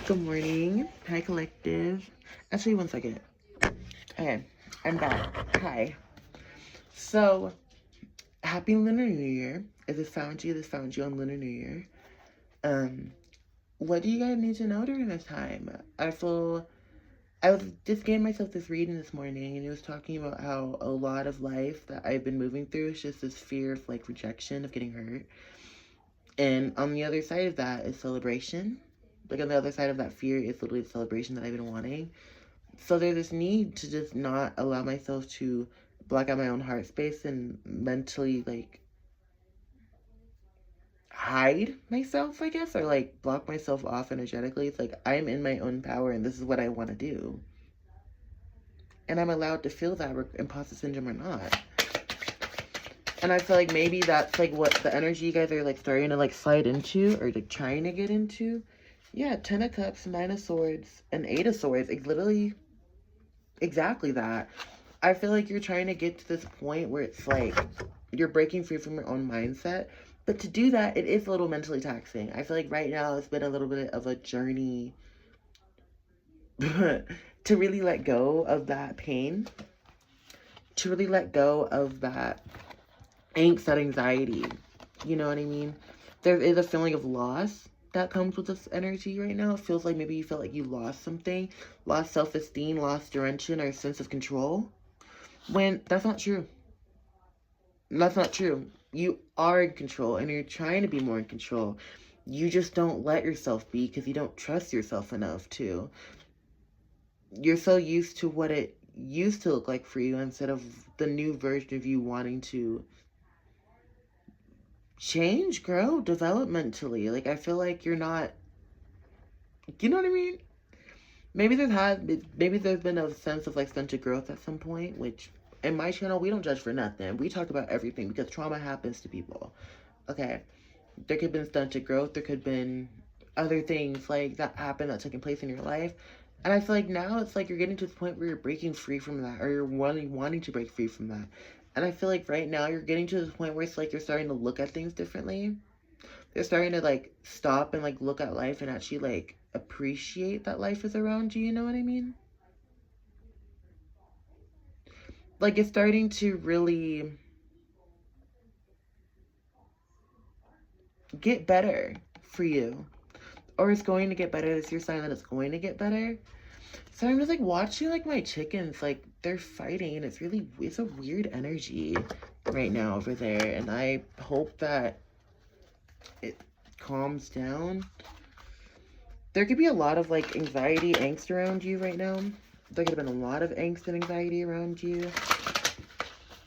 Good morning. Hi, collective. Actually, one second. Okay, I'm back. Hi. So, happy Lunar New Year. If this found you on Lunar New Year. Um, what do you guys need to know during this time? I was just getting myself this reading this morning, and it was talking about how a lot of life that I've been moving through is just this fear of like rejection, of getting hurt. And on the other side of that is celebration. Like on the other side of that fear is literally the celebration that I've been wanting. So there's this need to just not allow myself to block out my own heart space and mentally like hide myself, I guess, or like block myself off energetically. It's like I'm in my own power and this is what I want to do. And I'm allowed to feel that imposter syndrome or not. And I feel like maybe that's like what the energy you guys are like starting to like slide into or like trying to get into. Yeah, 10 of Cups, 9 of Swords, and 8 of Swords. It's literally exactly that. I feel like you're trying to get to this point where it's like you're breaking free from your own mindset. But to do that, it is a little mentally taxing. I feel like right now it's been a little bit of a journey to really let go of that pain, to really let go of that angst, that anxiety. You know what I mean? There is a feeling of loss that comes with this energy right now. It feels like maybe you feel like you lost something, lost self-esteem, lost direction, or a sense of control. When that's not true. That's not true. You are in control and you're trying to be more in control. You just don't let yourself be because you don't trust yourself enough to. You're so used to what it used to look like for you instead of the new version of you wanting to change, grow, developmentally. Like, I feel like you're not, you know what I mean? Maybe there's been a sense of like stunted growth at some point, which in my channel, we don't judge for nothing. We talk about everything because trauma happens to people. Okay. There could have been stunted growth. There could have been other things like that happened that taking place in your life. And I feel like now it's like you're getting to the point where you're breaking free from that or you're wanting to break free from that. And I feel like right now you're getting to the point where it's like you're starting to look at things differently. They're starting to like stop and like look at life and actually like appreciate that life is around you. You know what I mean? Like it's starting to really get better for you. Or it's going to get better. It's your sign that it's going to get better. So I'm just like watching like my chickens, like they're fighting and it's a weird energy right now over there. And I hope that it calms down. There could be a lot of like anxiety, angst around you right now. There could have been a lot of angst and anxiety around you.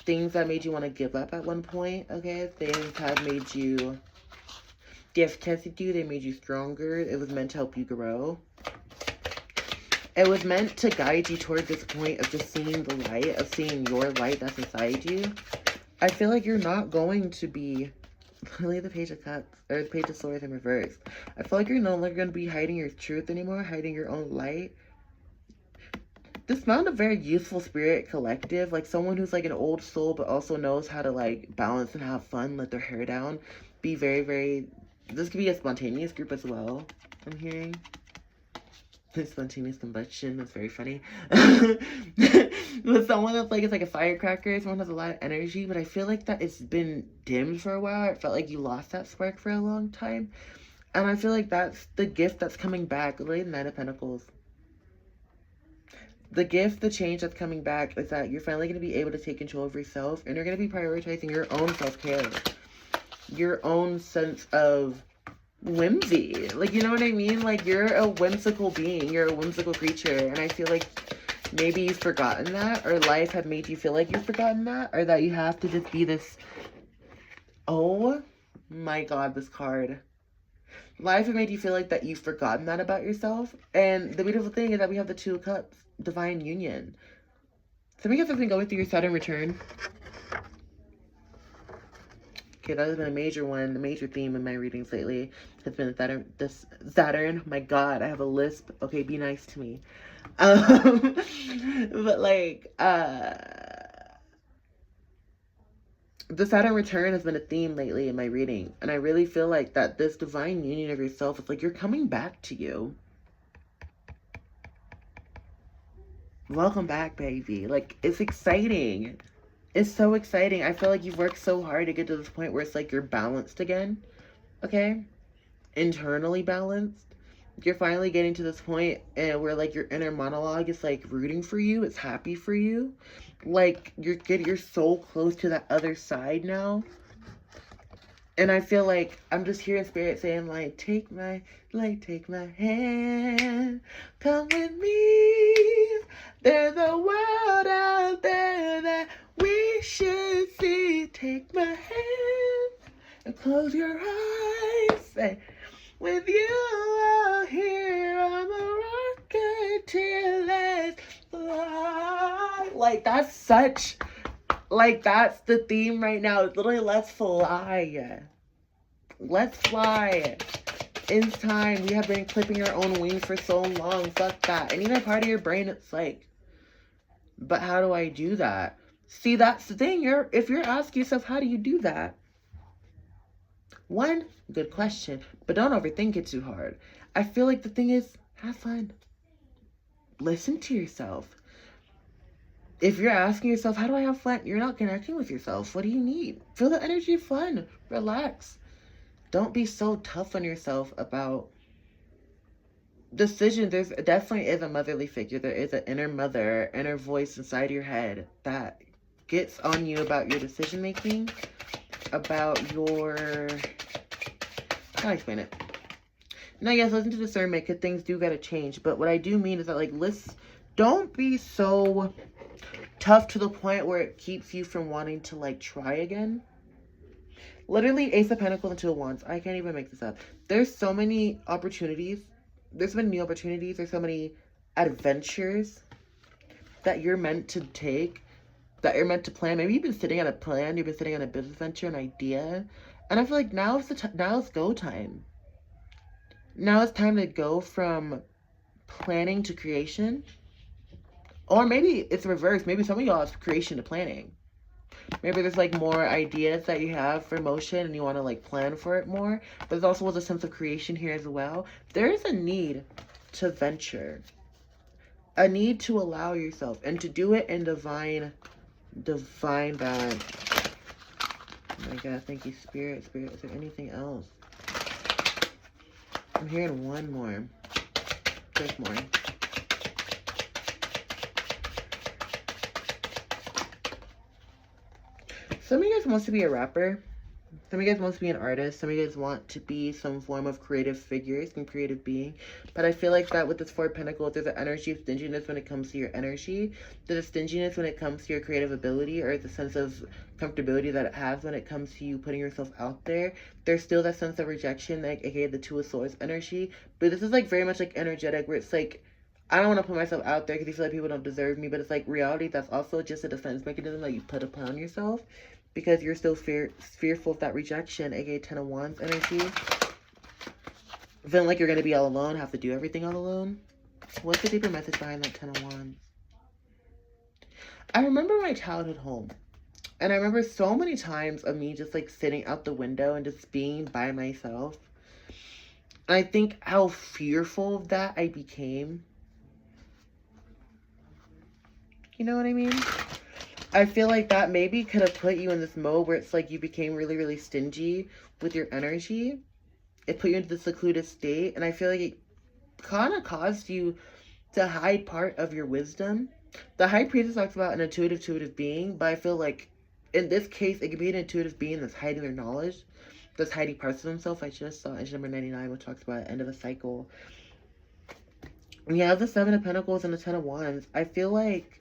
Things that made you want to give up at one point, okay? Things have made you, they have tested you, they made you stronger. It was meant to help you grow. It was meant to guide you toward this point of just seeing the light, of seeing your light that's inside you. I feel like you're not going to be, really the Page of Cups, or the Page of Swords in reverse. I feel like you're no longer going to be hiding your truth anymore, hiding your own light. This found a very useful spirit collective, like someone who's like an old soul but also knows how to like balance and have fun, let their hair down, be very, very, this could be a spontaneous group as well, I'm hearing. Spontaneous combustion, that's very funny. But someone that's like, it's like a firecracker, someone has a lot of energy, but I feel like that it's been dimmed for a while. It felt like you lost that spark for a long time. And I feel like that's the gift that's coming back, literally the Nine of Pentacles. The gift, the change that's coming back is that you're finally going to be able to take control of yourself and you're going to be prioritizing your own self-care. Your own sense of whimsy. Like, you know what I mean? Like, you're a whimsical being. You're a whimsical creature. And I feel like maybe you've forgotten that, or life had made you feel like you've forgotten that, or that you have to just be this... Oh my god, this card. Life had made you feel like that you've forgotten that about yourself. And the beautiful thing is that we have the Two of Cups. Divine union. Something has been going through your Saturn return. Okay, that has been a major one. The major theme in my readings lately has been Saturn. My god, I have a lisp. Okay, be nice to me. But like, the Saturn return has been a theme lately in my reading. And I really feel like that this divine union of yourself is like you're coming back to you. Welcome back, baby. Like, it's exciting. It's so exciting. I feel like you've worked so hard to get to this point where it's like you're balanced again. Okay? Internally balanced. You're finally getting to this point where like your inner monologue is like rooting for you. It's happy for you. Like you're so close to that other side now. And I feel like I'm just hearing spirit saying like, take my hand, come with me. There's a world out there that we should see. Take my hand and close your eyes. Say, with you out here on the rocket till let's fly. Like that's such. Like, that's the theme right now. It's literally, let's fly. Let's fly. It's time. We have been clipping our own wings for so long. Fuck that. And even a part of your brain, it's like, but how do I do that? See, that's the thing. If you're asking yourself, how do you do that? One, good question. But don't overthink it too hard. I feel like the thing is, have fun. Listen to yourself. If you're asking yourself, how do I have fun? You're not connecting with yourself. What do you need? Feel the energy of fun. Relax. Don't be so tough on yourself about decisions. There definitely is a motherly figure. There is an inner mother, inner voice inside your head that gets on you about your decision making, about your... How do I explain it? Now, yes, listen to discernment because things do gotta change. But what I do mean is that, like, don't be so tough to the point where it keeps you from wanting to like try again. Literally, Ace of Pentacles and Two of Wands. I can't even make this up. There's so many opportunities. There's so many new opportunities. There's so many adventures that you're meant to take, that you're meant to plan. Maybe you've been sitting on a plan. You've been sitting on a business venture, an idea. And I feel like now it's go time. Now it's time to go from planning to creation. Or maybe it's reversed. Maybe some of y'all have creation to planning. Maybe there's like more ideas that you have for motion and you want to like plan for it more. But there's also a sense of creation here as well. There is a need to venture. A need to allow yourself and to do it in divine balance. Oh my God, thank you, Spirit. Spirit, is there anything else? I'm hearing one more. Just more. Some of you guys want to be a rapper. Some of you guys want to be an artist. Some of you guys want to be some form of creative figure, some creative being. But I feel like that with this Four of Pentacles, there's an energy of stinginess when it comes to your energy. There's a stinginess when it comes to your creative ability, or the sense of comfortability that it has when it comes to you putting yourself out there. There's still that sense of rejection, like aka the Two of Swords energy. But this is like very much like energetic, where it's like, I don't want to put myself out there because you feel like people don't deserve me. But it's like reality, that's also just a defense mechanism that you put upon yourself. Because you're still fearful of that rejection, aka Ten of Wands energy. Feeling like you're going to be all alone, have to do everything all alone. What's the deeper message behind that Ten of Wands? I remember my childhood home. And I remember so many times of me just like sitting out the window and just being by myself. And I think how fearful of that I became. You know what I mean? I feel like that maybe could have put you in this mode where it's like you became really, really stingy with your energy. It put you into the secluded state. And I feel like it kind of caused you to hide part of your wisdom. The High Priestess talks about an intuitive being. But I feel like in this case, it could be an intuitive being that's hiding their knowledge. That's hiding parts of themselves. I just saw engine number 99, which talks about the end of a cycle. And you have the Seven of Pentacles and the Ten of Wands. I feel like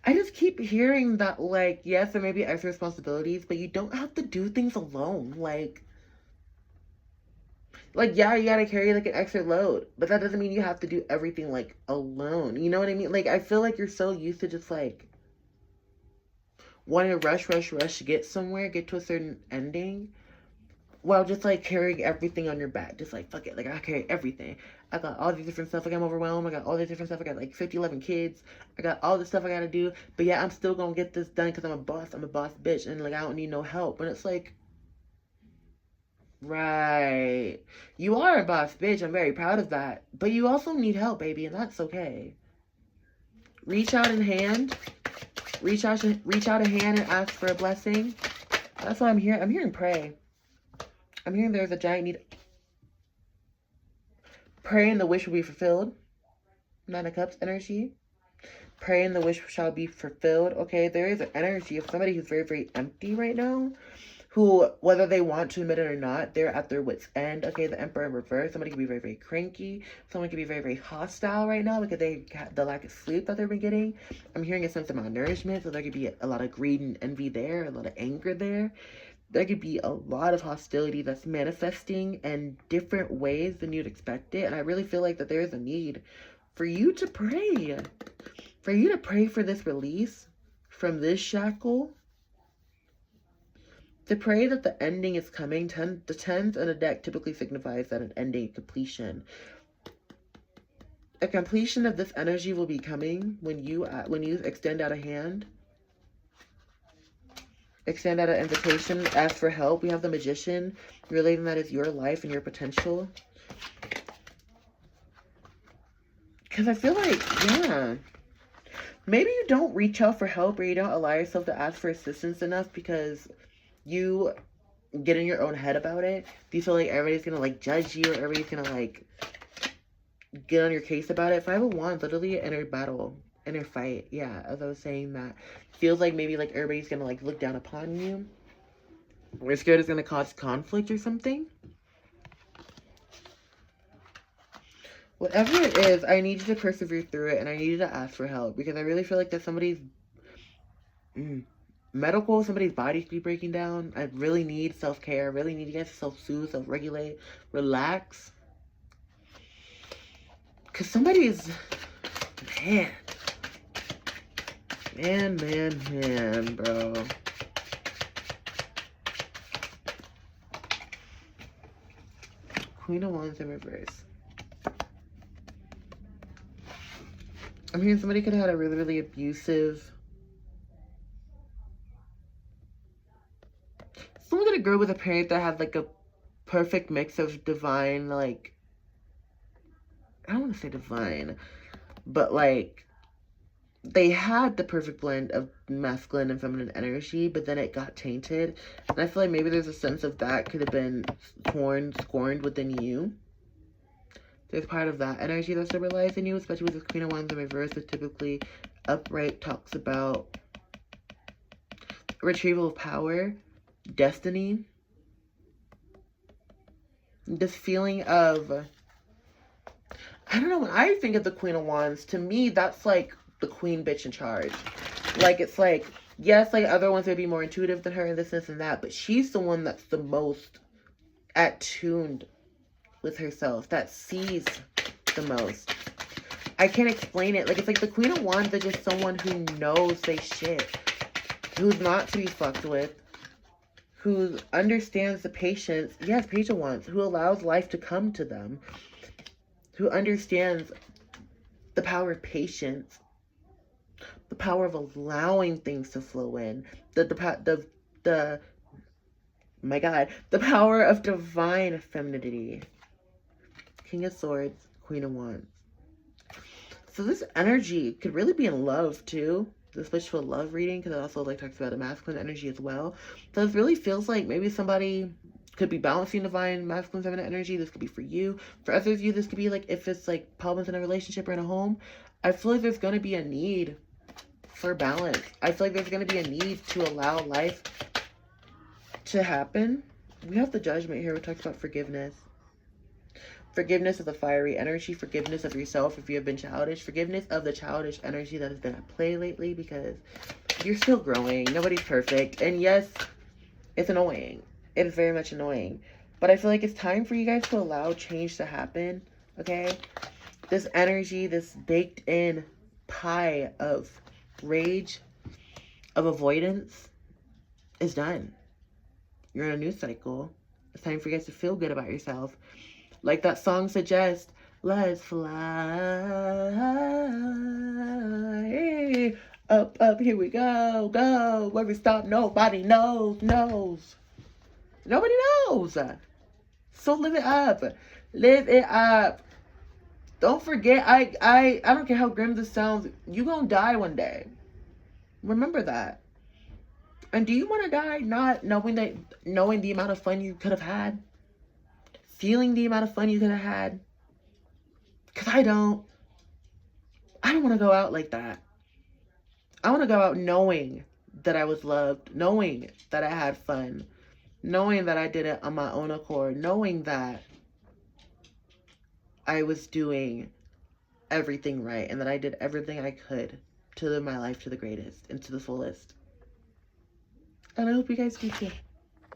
I just keep hearing that, like, yes, there may be extra responsibilities, but you don't have to do things alone. Like, yeah, you gotta carry, like, an extra load, but that doesn't mean you have to do everything, like, alone. You know what I mean? Like, I feel like you're so used to just, like, wanting to rush to get somewhere, get to a certain ending, while just, like, carrying everything on your back. Just, like, fuck it. Like, I carry everything. I got all these different stuff. Like, I'm overwhelmed. I got all these different stuff. I got, like, 11 kids. I got all this stuff I gotta do. But, yeah, I'm still gonna get this done because I'm a boss. I'm a boss bitch. And, like, I don't need no help. And it's like, Right. You are a boss bitch. I'm very proud of that. But you also need help, baby, and that's okay. Reach out in hand. Reach out a hand and ask for a blessing. That's what I'm hearing. I'm hearing pray. I'm hearing there's a giant need. Pray and the wish will be fulfilled. Nine of Cups energy. Pray and the wish shall be fulfilled. Okay, there is an energy of somebody who's very, very empty right now. Who, whether they want to admit it or not, they're at their wit's end. Okay, the Emperor in reverse. Somebody can be very, very cranky. Someone can be very, very hostile right now because they got the lack of sleep that they've been getting. I'm hearing a sense of malnourishment, so there could be a lot of greed and envy there, a lot of anger there. There could be a lot of hostility that's manifesting in different ways than you'd expect it. And I really feel like that there is a need for you to pray. For you to pray for this release from this shackle. To pray that the ending is coming. The tens on a deck typically signifies that an ending, completion. A completion of this energy will be coming when you extend out a hand. Extend out an invitation. Ask for help. We have the Magician. Relating that is your life and your potential. Because I feel like, yeah. Maybe you don't reach out for help or you don't allow yourself to ask for assistance enough because you get in your own head about it. Do you feel like everybody's gonna like judge you or everybody's gonna like get on your case about it? 5 of Wands, literally an inner battle, inner fight. Yeah, as I was saying, that feels like maybe like everybody's gonna like look down upon you. We're scared it's gonna cause conflict or something. Whatever it is, I need you to persevere through it and I need you to ask for help because I really feel like that somebody's medical, somebody's body could be breaking down. I really need self-care. I really need you guys to self-soothe, self-regulate, relax. Because somebody's, man, bro. Queen of Wands in reverse. I'm hearing somebody could have had a really, really abusive. Someone could have grew with a parent that had like a perfect mix of divine, like, I don't want to say divine, but like they had the perfect blend of masculine and feminine energy, but then it got tainted. And I feel like maybe there's a sense of that could have been scorned within you. There's part of that energy that's stabilized in you, especially with this Queen of Wands in reverse, which typically upright talks about retrieval of power, destiny. This feeling of, I don't know, when I think of the Queen of Wands, to me, that's like the queen bitch in charge. Like, it's like, yes, like other ones would be more intuitive than her and this and that, but she's the one that's the most attuned with herself, that sees the most. I can't explain it. Like, it's like the Queen of Wands is just someone who knows they shit, who's not to be fucked with, who understands the patience. Yes, Page of Wands, who allows life to come to them, who understands the power of patience, the power of allowing things to flow in, my God, the power of divine femininity. King of Swords, Queen of Wands. So this energy could really be in love too. This wishful love reading, because it also like talks about the masculine energy as well. So it really feels like maybe somebody could be balancing divine masculine feminine energy. This could be for you. For others of you, this could be like if it's like problems in a relationship or in a home. I feel like there's going to be a need for balance. I feel like there's going to be a need to allow life to happen. We have the Judgment here. We talked about forgiveness. Forgiveness of the fiery energy. Forgiveness of yourself if you have been childish. Forgiveness of the childish energy that has been at play lately, because you're still growing. Nobody's perfect. And yes, it's annoying. It is very much annoying. But I feel like it's time for you guys to allow change to happen. Okay? This energy, this baked in pie of rage, of avoidance is done. You're in a new cycle. It's time for you guys to feel good about yourself. Like that song suggests, let's fly. Up, up, here we go, go. Where we stop, nobody knows. Nobody knows. So live it up. Live it up. Don't forget, I don't care how grim this sounds, you gonna die one day. Remember that. And do you want to die not knowing the amount of fun you could have had? Feeling the amount of fun you could have had? Because I don't want to go out like that. I want to go out knowing that I was loved, knowing that I had fun, knowing that I did it on my own accord, knowing that I was doing everything right and that I did everything I could to live my life to the greatest and to the fullest. And I hope you guys do too.